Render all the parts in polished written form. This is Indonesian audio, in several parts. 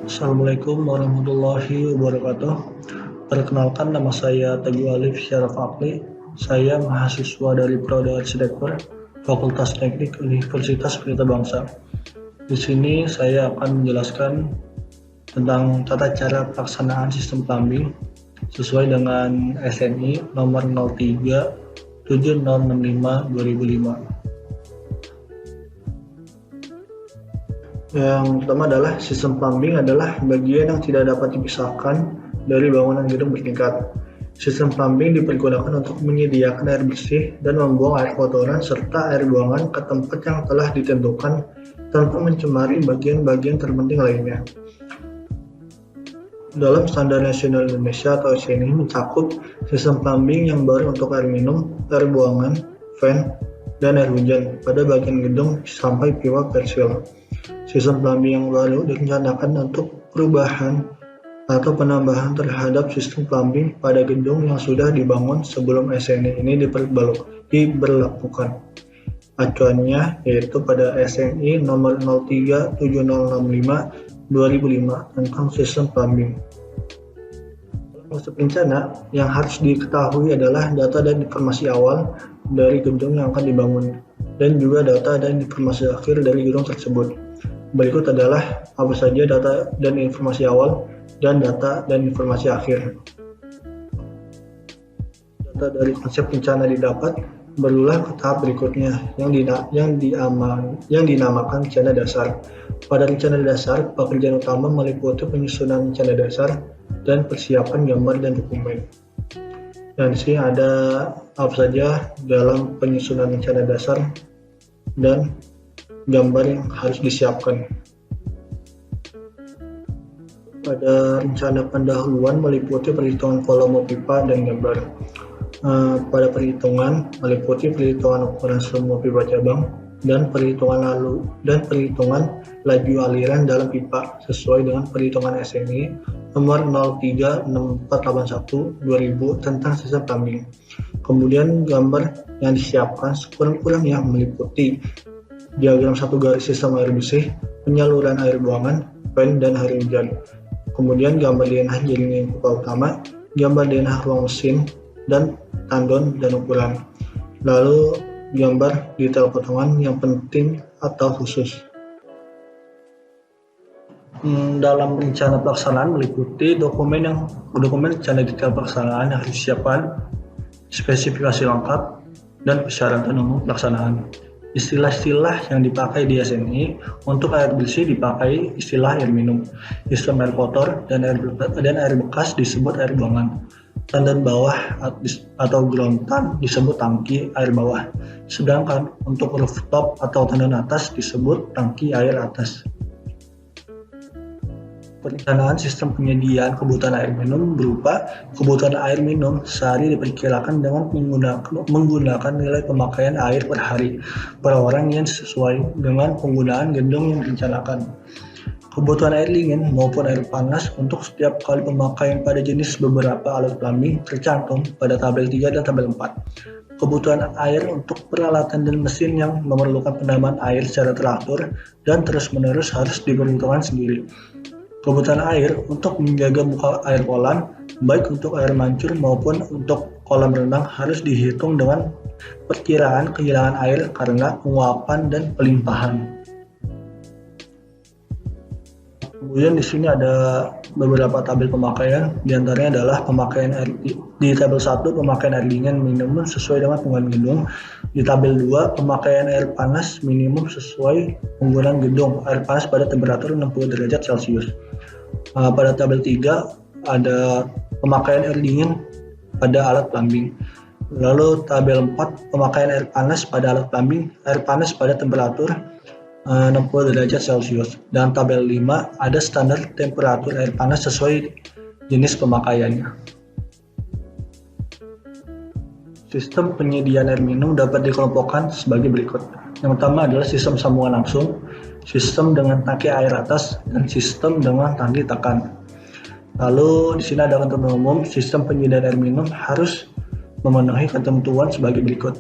Assalamualaikum warahmatullahi wabarakatuh. Perkenalkan, nama saya Teguh Alif Syaraf Akli. Saya mahasiswa dari Prodi Arsitektur Fakultas Teknik Universitas Pelita Bangsa. Di sini saya akan menjelaskan tentang tata cara pelaksanaan sistem plumbing sesuai dengan SNI nomor 03 7065 2005. Yang pertama adalah sistem plumbing adalah bagian yang tidak dapat dipisahkan dari bangunan gedung bertingkat. Sistem plumbing dipergunakan untuk menyediakan air bersih dan membuang air kotoran serta air buangan ke tempat yang telah ditentukan tanpa mencemari bagian-bagian terpenting lainnya. Dalam Standar Nasional Indonesia atau SNI mencakup sistem plumbing yang baru untuk air minum, air buangan, fan, dan air hujan pada bagian gedung sampai pipa persil. Sistem plumbing yang baru direncanakan untuk perubahan atau penambahan terhadap sistem plumbing pada gedung yang sudah dibangun sebelum SNI ini diberlakukan. Acuannya yaitu pada SNI nomor 03 7065 2005 tentang sistem plumbing. Konsep bencana yang harus diketahui adalah data dan informasi awal dari gedung yang akan dibangun dan juga data dan informasi akhir dari gedung tersebut. Berikut adalah apa saja data dan informasi awal dan data dan informasi akhir. Data dari konsep bencana didapat berulang ke tahap berikutnya yang dinamakan rencana dasar. Pada rencana dasar, pekerjaan utama meliputi penyusunan rencana dasar dan persiapan gambar dan dokumen. Dan di sini ada apa saja dalam penyusunan rencana dasar dan gambar yang harus disiapkan. Pada rencana pendahuluan meliputi perhitungan volume pipa dan gambar. Pada perhitungan meliputi perhitungan ukuran semua pipa cabang dan perhitungan laju aliran dalam pipa sesuai dengan perhitungan SNI nomor 036481 2000 tentang sistem plumbing. Kemudian gambar yang disiapkan sekurang-kurangnya meliputi diagram satu garis sistem air bersih, penyaluran air buangan, fan, dan air hujan. Kemudian gambar denah jaringan pipa utama, gambar denah ruang mesin, dan tandon dan ukuran. Lalu gambar detail potongan yang penting atau khusus. Dalam rencana pelaksanaan meliputi dokumen rencana detail pelaksanaan yang harus disiapkan, spesifikasi lengkap, dan persyaratan umum pelaksanaan. Istilah-istilah yang dipakai di SNI untuk air bersih dipakai istilah air minum, sistem air kotor dan air bekas disebut air buangan, tandan bawah atau ground tank disebut tangki air bawah, sedangkan untuk rooftop atau tandan atas disebut tangki air atas. Perencanaan sistem penyediaan kebutuhan air minum berupa kebutuhan air minum sehari diperkirakan dengan menggunakan nilai pemakaian air per hari per orang yang sesuai dengan penggunaan gedung yang direncanakan. Kebutuhan air dingin maupun air panas untuk setiap kali pemakaian pada jenis beberapa alat plumbing tercantum pada tabel 3 dan tabel 4. Kebutuhan air untuk peralatan dan mesin yang memerlukan penambahan air secara teratur dan terus-menerus harus diperhitungkan sendiri. Kebutuhan air untuk menjaga muka air kolam, baik untuk air mancur maupun untuk kolam renang harus dihitung dengan perkiraan kehilangan air karena penguapan dan pelimpahan. Kemudian di sini ada beberapa tabel pemakaian, diantaranya adalah pemakaian air di tabel 1 pemakaian air dingin minimum sesuai dengan penggunaan gedung, di tabel 2 pemakaian air panas minimum sesuai penggunaan gedung, air panas pada temperatur 60 derajat Celcius. Pada tabel 3 ada pemakaian air dingin pada alat plumbing. Lalu tabel 4 pemakaian air panas pada alat plumbing, air panas pada temperatur 60 derajat Celcius. Dan tabel 5 ada standar temperatur air panas sesuai jenis pemakaiannya. Sistem penyediaan air minum dapat dikelompokkan sebagai berikut. Yang pertama adalah sistem sambungan langsung, sistem dengan tangki air atas, dan sistem dengan tangki tekan. Lalu di sini ada ketentuan umum, sistem penyediaan air minum harus memenuhi ketentuan sebagai berikut.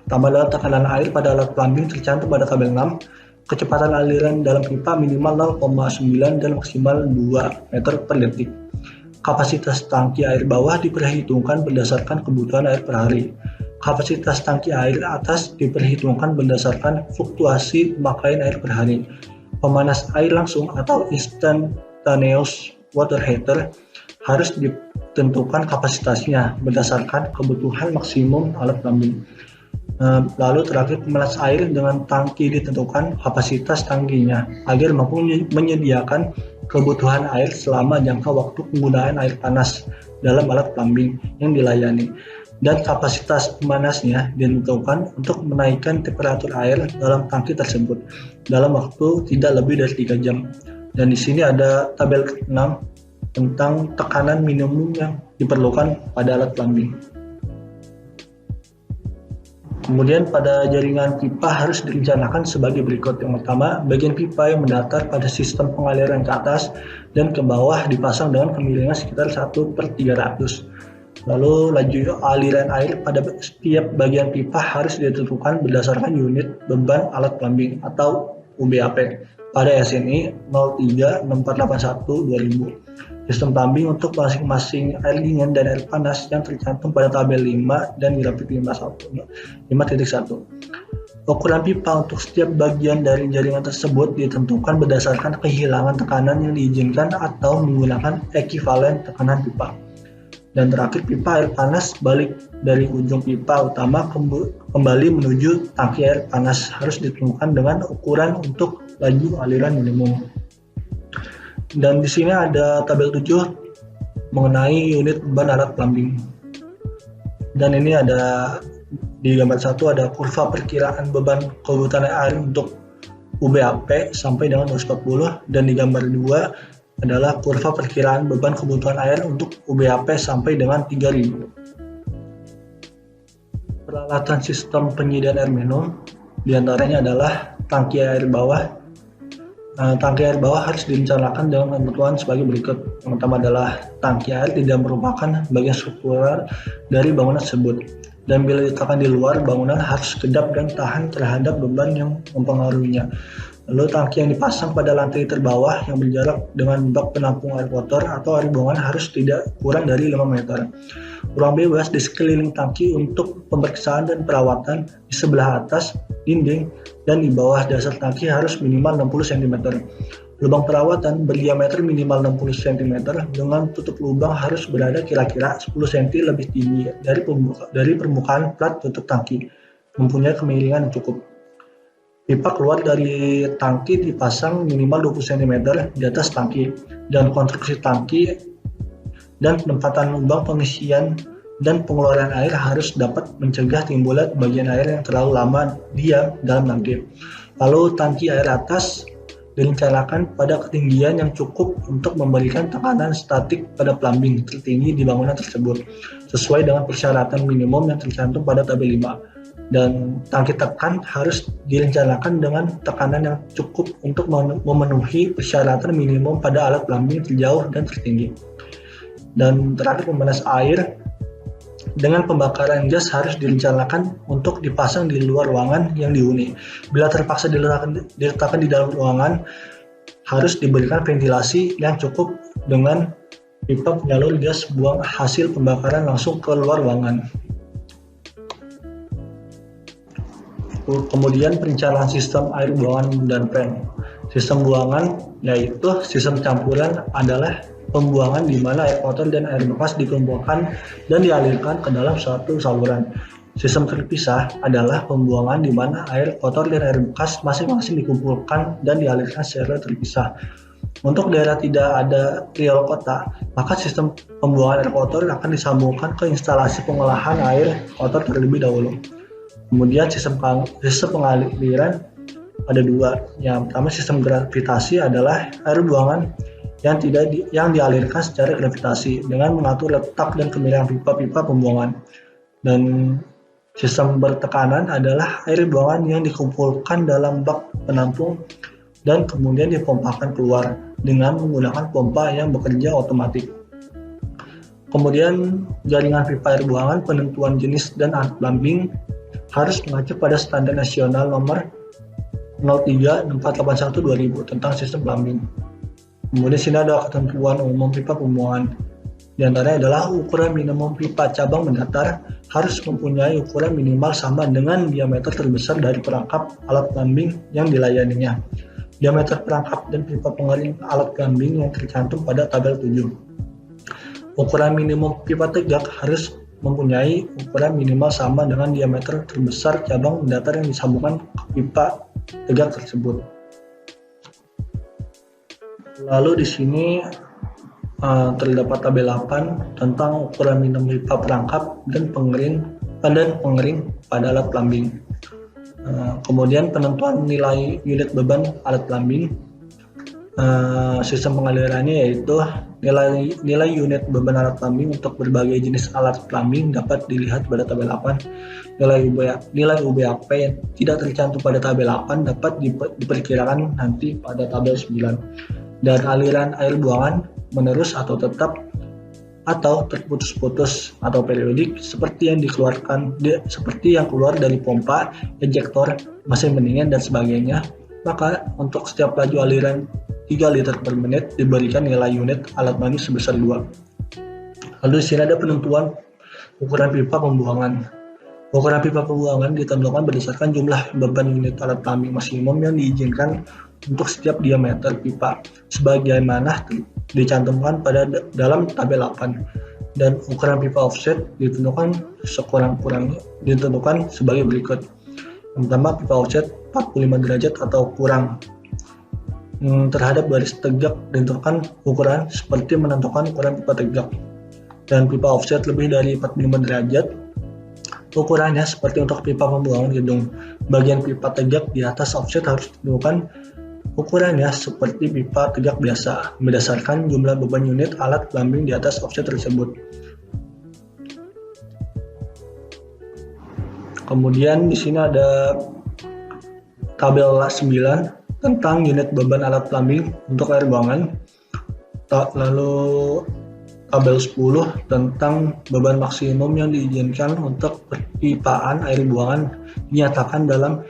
Pertama adalah tekanan air pada alat plumbing tercantum pada tabel 6 Kecepatan aliran dalam pipa minimal 0,9 dan maksimal 2 meter per detik. Kapasitas tangki air bawah diperhitungkan berdasarkan kebutuhan air per hari. Kapasitas tangki air atas diperhitungkan berdasarkan fluktuasi pemakaian air per hari. Pemanas air langsung atau instantaneous water heater harus ditentukan kapasitasnya berdasarkan kebutuhan maksimum alat plumbing. Lalu terakhir, pemanas air dengan tangki ditentukan kapasitas tangkinya agar mampu menyediakan kebutuhan air selama jangka waktu penggunaan air panas dalam alat plumbing yang dilayani. Dan kapasitas pemanasnya ditentukan untuk menaikkan temperatur air dalam tangki tersebut dalam waktu tidak lebih dari 3 jam. Dan di sini ada tabel 6 tentang tekanan minimum yang diperlukan pada alat plumbing. Kemudian pada jaringan pipa harus direncanakan sebagai berikut. Yang pertama, bagian pipa yang mendatar pada sistem pengaliran ke atas dan ke bawah dipasang dengan kemiringan sekitar 1/300. Lalu laju aliran air pada setiap bagian pipa harus ditentukan berdasarkan unit beban alat plumbing atau UBAP pada SNI 036481/2000. Sistem plumbing untuk masing-masing air dingin dan air panas yang tercantum pada tabel 5 dan grafik 5.1. Ukuran pipa untuk setiap bagian dari jaringan tersebut ditentukan berdasarkan kehilangan tekanan yang diizinkan atau menggunakan ekivalen tekanan pipa. Dan terakhir, pipa air panas balik dari ujung pipa utama kembali menuju tangki air panas harus ditentukan dengan ukuran untuk laju aliran minimum. Dan di sini ada tabel 7 mengenai unit beban alat plumbing. Dan ini ada di gambar 1 ada kurva perkiraan beban kebutuhan air untuk UBAP sampai dengan 240, dan di gambar 2 adalah kurva perkiraan beban kebutuhan air untuk UBAP sampai dengan 3000. Peralatan sistem penyediaan air minum diantaranya adalah tangki air bawah. Tangki air bawah harus direncanakan dengan kebutuhan sebagai berikut. Yang pertama adalah tangki air tidak merupakan bagian struktural dari bangunan tersebut, dan bila diletakkan di luar bangunan harus kedap dan tahan terhadap beban yang mempengaruhinya. Lalu tangki yang dipasang pada lantai terbawah yang berjarak dengan bak penampung air kotor atau air buangan harus tidak kurang dari 5 meter. Ruang bebas di sekeliling tangki untuk pemeriksaan dan perawatan di sebelah atas dinding dan di bawah dasar tangki harus minimal 60 cm. Lubang perawatan berdiameter minimal 60 cm dengan tutup lubang harus berada kira-kira 10 cm lebih tinggi dari permukaan plat tutup tangki, mempunyai kemiringan yang cukup. Pipa keluar dari tangki dipasang minimal 20 cm di atas tangki, dan konstruksi tangki dan penempatan lubang pengisian dan pengeluaran air harus dapat mencegah timbulnya bagian air yang terlalu lama diam dalam tangki. Lalu tangki air atas direncanakan pada ketinggian yang cukup untuk memberikan tekanan statik pada plumbing tertinggi di bangunan tersebut sesuai dengan persyaratan minimum yang tercantum pada tabel 5. Dan tangki tekan harus direncanakan dengan tekanan yang cukup untuk memenuhi persyaratan minimum pada alat plumbing terjauh dan tertinggi. Dan terakhir, pemanas air dengan pembakaran gas harus direncanakan untuk dipasang di luar ruangan yang dihuni. Bila terpaksa diletakkan di dalam ruangan, harus diberikan ventilasi yang cukup dengan pipa penyalur gas buang hasil pembakaran langsung ke luar ruangan. Kemudian perencanaan sistem air buangan dan fan. Sistem buangan yaitu sistem campuran adalah pembuangan di mana air kotor dan air bekas dikumpulkan dan dialirkan ke dalam suatu saluran. Sistem terpisah adalah pembuangan di mana air kotor dan air bekas masing-masing dikumpulkan dan dialirkan secara terpisah. Untuk daerah tidak ada trial kota, maka sistem pembuangan air kotor akan disambungkan ke instalasi pengolahan air kotor terlebih dahulu. Kemudian sistem pengaliran ada 2. Yang pertama, sistem gravitasi adalah air buangan yang dialirkan secara gravitasi dengan mengatur letak dan kemiringan pipa-pipa pembuangan. Dan sistem bertekanan adalah air buangan yang dikumpulkan dalam bak penampung dan kemudian dipompakan keluar dengan menggunakan pompa yang bekerja otomatis. Kemudian jaringan pipa air buangan, penentuan jenis dan alat plumbing harus mengacu pada standar nasional nomor 03/6481/2000 tentang sistem plumbing. Kemudian sini ada ketentuan umum pipa pembuangan. Di antaranya adalah ukuran minimum pipa cabang mendatar harus mempunyai ukuran minimal sama dengan diameter terbesar dari perangkap alat plumbing yang dilayaninya. Diameter perangkap dan pipa pengering alat plumbing yang tercantum pada tabel 7. Ukuran minimum pipa tegak harus mempunyai ukuran minimal sama dengan diameter terbesar cabang mendatar yang disambungkan ke pipa tegak tersebut. Lalu di sini terdapat tabel 8 tentang ukuran minimum pipa perangkap dan pengering pada alat plumbing. Kemudian penentuan nilai unit beban alat plumbing. Sistem pengalirannya yaitu nilai unit beban alat plumbing untuk berbagai jenis alat plumbing dapat dilihat pada tabel 8. Nilai UBAP yang tidak tercantum pada tabel 8 dapat diperkirakan nanti pada tabel 9. Dan aliran air buangan menerus atau tetap atau terputus-putus atau periodik seperti yang keluar dari pompa, injektor, mesin pendingin dan sebagainya. Maka untuk setiap laju aliran 3 liter per menit diberikan nilai unit alat plumbing sebesar 2. Lalu di sini ada penentuan ukuran pipa pembuangan. Ukuran pipa pembuangan ditentukan berdasarkan jumlah beban unit alat plumbing maksimum yang diizinkan untuk setiap diameter pipa sebagaimana dicantumkan pada dalam tabel 8. Dan ukuran pipa offset ditentukan sebagai berikut. Yang pertama, pipa offset 45 derajat atau kurang. Terhadap garis tegak ditentukan ukuran seperti menentukan ukuran pipa tegak. Dan pipa offset lebih dari 45 derajat ukurannya seperti untuk pipa pembuangan gedung. Bagian pipa tegak di atas offset harus ditentukan ukurannya seperti pipa tegak biasa berdasarkan jumlah beban unit alat plumbing di atas offset tersebut. Kemudian di sini ada tabel 9 tentang unit beban alat plumbing untuk air buangan. Lalu tabel 10 tentang beban maksimum yang diizinkan untuk perpipaan air buangan dinyatakan dalam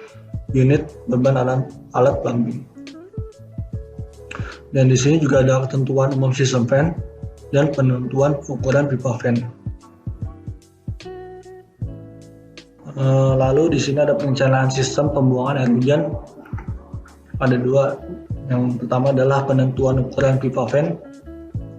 unit beban alat plumbing. Dan di sini juga ada ketentuan umum sistem fan dan penentuan ukuran pipa fan. Lalu di sini ada perencanaan sistem pembuangan air hujan. Ada 2. Yang pertama adalah penentuan ukuran pipa fan.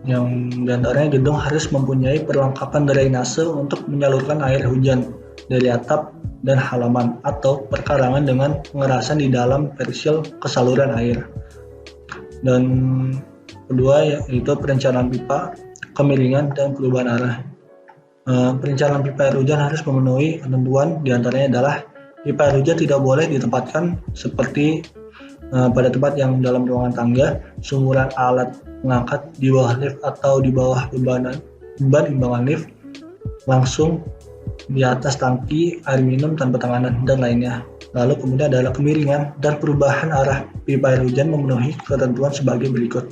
Yang diantaranya gedung harus mempunyai perlengkapan drainase untuk menyalurkan air hujan dari atap dan halaman atau perkarangan dengan pengerasan di dalam persil ke saluran air. Dan kedua yaitu perencanaan pipa, kemiringan, dan perubahan arah. Perencanaan pipa air hujan harus memenuhi ketentuan, diantaranya adalah pipa air hujan tidak boleh ditempatkan seperti pada tempat yang dalam ruangan tangga, sumuran alat pengangkat di bawah lift atau di bawah beban imbangan lift, langsung di atas tangki air minum tanpa tekanan, dan lainnya. Lalu kemudian adalah kemiringan dan perubahan arah pipa air hujan memenuhi ketentuan sebagai berikut.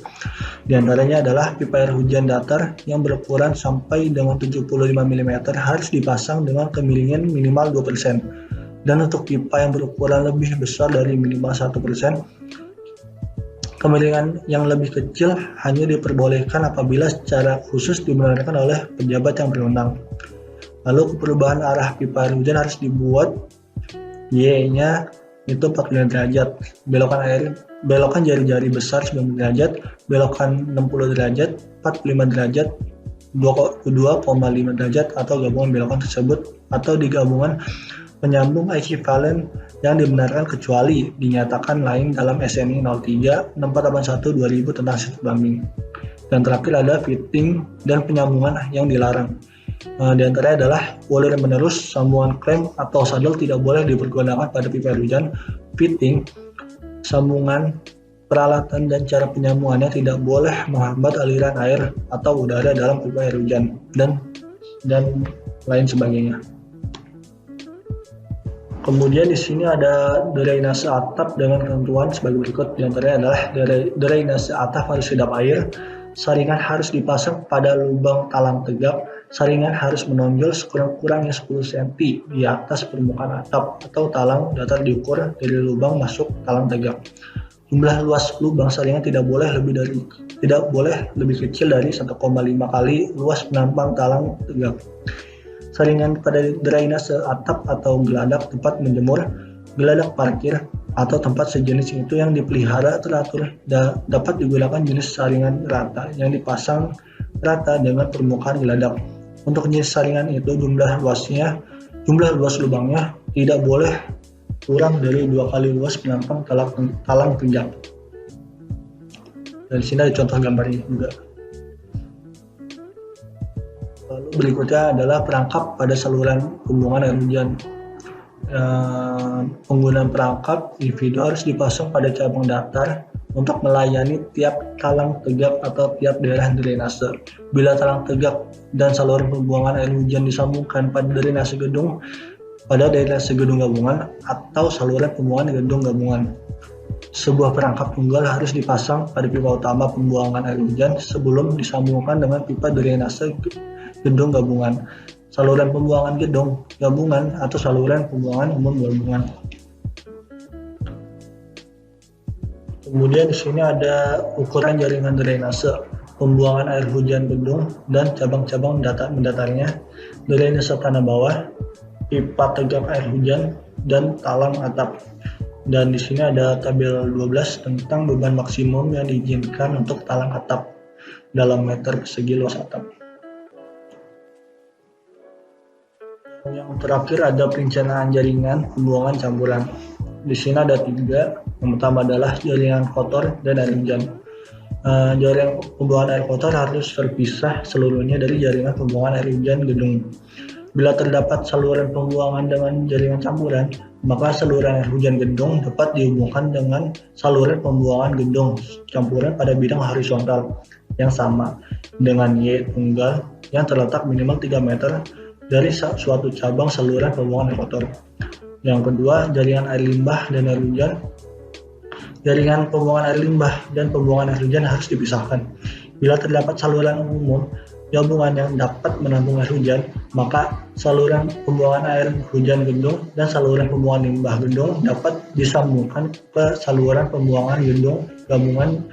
Di antaranya adalah pipa air hujan datar yang berukuran sampai dengan 75 mm harus dipasang dengan kemiringan minimal 2%. Dan untuk pipa yang berukuran lebih besar dari minimal 1%, kemiringan yang lebih kecil hanya diperbolehkan apabila secara khusus dibenarkan oleh pejabat yang berwenang. Lalu perubahan arah pipa air hujan harus dibuat Y-nya itu 45 derajat, belokan jari-jari besar 90 derajat, belokan 60 derajat, 45 derajat, 2,5 derajat atau gabungan belokan tersebut atau digabungan penyambung ekivalen yang dibenarkan kecuali dinyatakan lain dalam SNI 03/6481/2000 tentang sistem plumbing. Dan terakhir ada fitting dan penyambungan yang dilarang. Di antaranya adalah boiler menerus, sambungan klem atau sadel tidak boleh dipergunakan pada pipa air hujan. Fitting, sambungan, peralatan dan cara penyambungannya tidak boleh menghambat aliran air atau udara dalam pipa air hujan dan lain sebagainya. Kemudian di sini ada drainase atap dengan ketentuan sebagai berikut. Di antaranya adalah drainase atap harus kedap air Saringan harus dipasang pada lubang talang tegak. Saringan harus menonjol sekurang-kurangnya 10 cm di atas permukaan atap atau talang datar diukur dari lubang masuk talang tegak. Jumlah luas lubang saringan tidak boleh lebih kecil dari 1,5 kali luas penampang talang tegak. Saringan pada drainase atap atau geladak tempat menjemur, geladak parkir, atau tempat sejenis itu yang dipelihara teratur dapat digunakan jenis saringan rata yang dipasang rata dengan permukaan geladak. Untuk jenis saringan itu jumlah luas lubangnya tidak boleh kurang dari 2 kali luas penampang talang tegak. Dan di sini ada contoh gambarnya juga. Lalu berikutnya adalah perangkap pada saluran pembuangan air hujan. Penggunaan perangkap individu harus dipasang pada cabang datar untuk melayani tiap talang tegak atau tiap daerah drainase. Bila talang tegak dan saluran pembuangan air hujan disambungkan pada drainase gedung gabungan atau saluran pembuangan gedung gabungan, sebuah perangkap tunggal harus dipasang pada pipa utama pembuangan air hujan sebelum disambungkan dengan pipa drainase gedung gabungan, saluran pembuangan gedung gabungan atau saluran pembuangan umum gabungan. Kemudian di sini ada ukuran jaringan drainase, pembuangan air hujan gedung dan cabang-cabang mendatarnya, drainase tanah bawah, pipa tegak air hujan, dan talang atap. Dan di sini ada tabel 12 tentang beban maksimum yang diizinkan untuk talang atap dalam meter persegi luas atap. Yang terakhir ada perencanaan jaringan pembuangan campuran. Di sini ada 3. Yang pertama adalah jaringan kotor dan air hujan. Jaringan pembuangan air kotor harus terpisah seluruhnya dari jaringan pembuangan air hujan gedung. Bila terdapat saluran pembuangan dengan jaringan campuran, maka saluran air hujan gedung dapat dihubungkan dengan saluran pembuangan gedung campuran pada bidang horizontal yang sama dengan Y tunggal yang terletak minimal 3 meter dari suatu cabang saluran pembuangan air kotor. Yang kedua, jaringan air limbah dan air hujan. Jaringan pembuangan air limbah dan pembuangan air hujan harus dipisahkan. Bila terdapat saluran umum gabungan yang dapat menampung air hujan, maka saluran pembuangan air hujan gedung dan saluran pembuangan limbah gedung dapat disambungkan ke saluran pembuangan gedung gabungan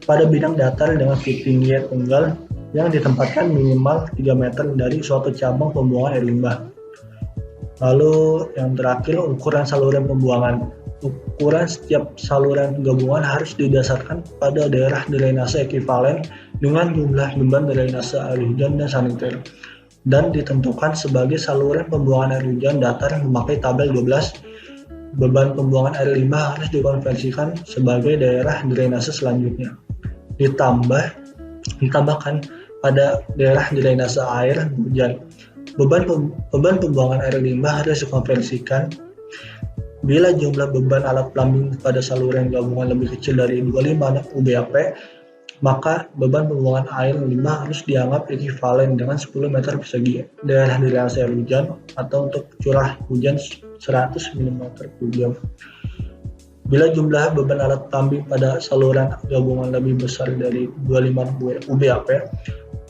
pada bidang datar dengan fitting Y tunggal yang ditempatkan minimal 3 meter dari suatu cabang pembuangan air limbah. Lalu yang terakhir, ukuran saluran pembuangan. Ukuran setiap saluran gabungan harus didasarkan pada daerah drainase ekivalen dengan jumlah beban drainase air hujan dan saniter, dan ditentukan sebagai saluran pembuangan air hujan datar memakai tabel 12. Beban pembuangan air limbah harus dikonversikan sebagai daerah drainase selanjutnya. Ditambahkan pada daerah drainase air hujan. Beban pembuangan air limbah harus dikonversikan bila jumlah beban alat plumbing pada saluran gabungan lebih kecil dari 25 UBAP, maka beban pembuangan air limbah harus dianggap ekivalen dengan 10 meter persegi daerah drainase air hujan atau untuk curah hujan 100 mm/jam. Bila jumlah beban alat plumbing pada saluran gabungan lebih besar dari 25 UBAP,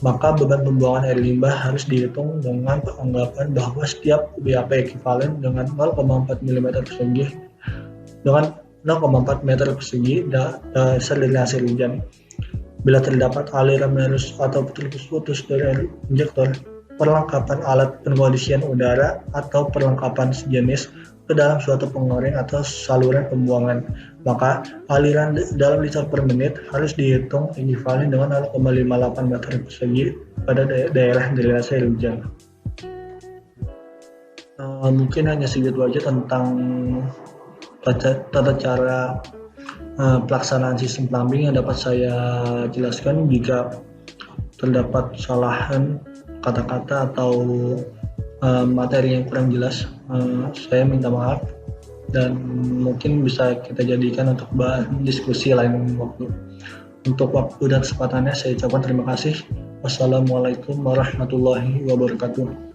maka beban pembuangan air limbah harus dihitung dengan anggapan bahwa setiap UBAP ekivalen dengan 0,4 mm persegi dengan 0,4 meter persegi dasar drainase air hujan. Bila terdapat aliran menerus atau putus-putus dari air injektor, perlengkapan alat pengkondisian udara atau perlengkapan sejenis ke dalam suatu pengering atau saluran pembuangan, maka aliran dalam liter per menit harus dihitung ekivalen dengan 0,58 meter persegi pada daerah drainase air hujan. Mungkin hanya segitu aja tentang tata cara pelaksanaan sistem plumbing yang dapat saya jelaskan. Jika terdapat kesalahan kata-kata atau materi yang kurang jelas, saya minta maaf, dan mungkin bisa kita jadikan untuk diskusi lain waktu. Untuk waktu dan kesempatannya saya ucapkan terima kasih. Wassalamualaikum warahmatullahi wabarakatuh.